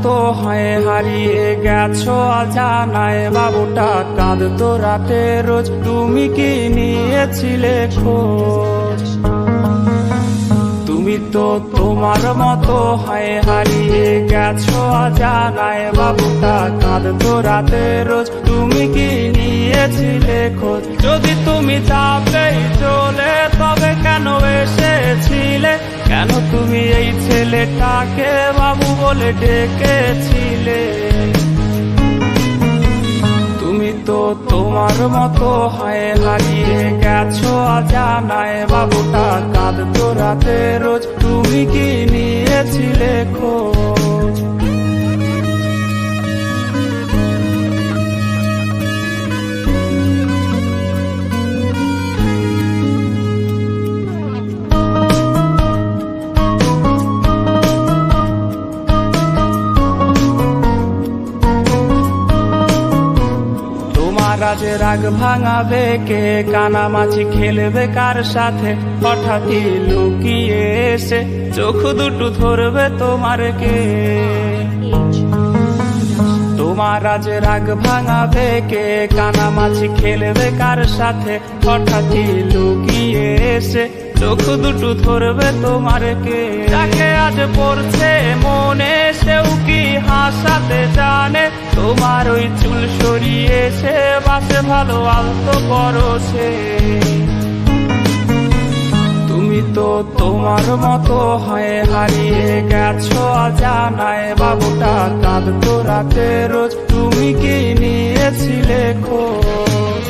মতো হয় হারিয়ে গেছো অজানায়, বাবুটা কাঁদতো রাতে রোজ, তুমি কি নিয়েছিলে খোঁজ? তুমি তো তোমার মতো হয় হারিয়ে গেছো অজানায়, বাবুটা কাঁদতো রাতে রোজ, তুমি কি নিয়েছিলে খোঁজ? যদি তুমি যাবেই চলে তবে কেন এসেছিলে? কেন তুমি এই ছেলেটাকে বাবু বলে ডেকেছিলে? তুমি তো তোমার মতো হয় হারিয়ে গেছো অজানায়, বাবুটা কাঁদতো রাতে রোজ, তুমি কি নিয়েছিলে খোঁজ? আজ রাগ ভাঙাবে কে? কানামাছি খেলবে কার সাথে? হঠাৎই লুকিয়ে এসে চোখ দুটো ধরবে তোমার কে? তোমার আজ রাগ ভাঙাবে কে? কানামাছি খেলবে কার সাথে? হঠাৎই লুকিয়ে এসে চোখ দুটো ধরবে তোমার কে? যাকে আজ পড়ছে মনে সেও কি হাসাতে জানে? তোমার ওই চুল সরিয়ে সে বাসে ভালো আলতো পরশে। তুমি তো তোমার মতো হয় হারিয়ে গেছো অজানায়, বাবুটা কাঁদতো রাতে রোজ, তুমি কি নিয়েছিলে খোঁজ?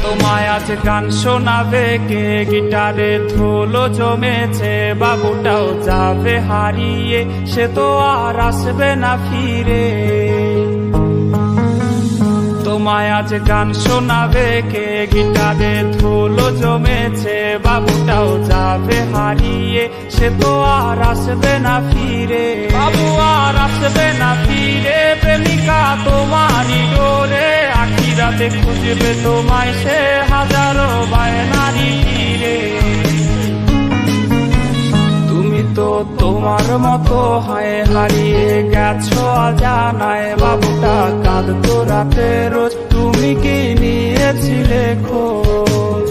তোমায় আজ গান শোনাবে কে? গিটারে ধুলো জমেছে, বাবুটাও যাবে হারিয়ে, সে তো আর আসবে না ফিরে। তোমায় আজ গান শোনাবে কে? গিটারে ধুলো জমেছে, বাবুটাও যাবে হারিয়ে, সে তো আর আসবে না ফিরে। বাবু আর আসবে না ফিরে, প্রেমিকা তোমারই ডোরে, আখিরাতে খুঁজবে তোমায় সে হাজারো বায়নারি তীরে। তুমি তো তোমার মতো হয় হারিয়ে গেছো অজানায়, বাবুটা কাঁদতো রাতে রোজ, তুমি কি নিয়েছিলে খোঁজ?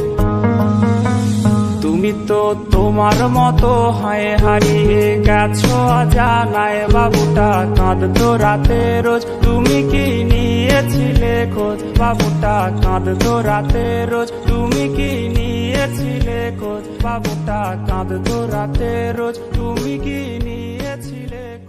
তুমি তো তোমার মতো হয় হারিয়ে গেছো অজানায়, বাবুটা কাঁদতো রাতে রোজ, তুমি কি নিয়েছিলে খোঁজ? বাবুটা কাঁদতো রাতে রোজ, তুমি কি নিয়েছিলে খোঁজ? বাবুটা কাঁদতো রাতে রোজ, তুমি কি নিয়েছিলে খোঁজ?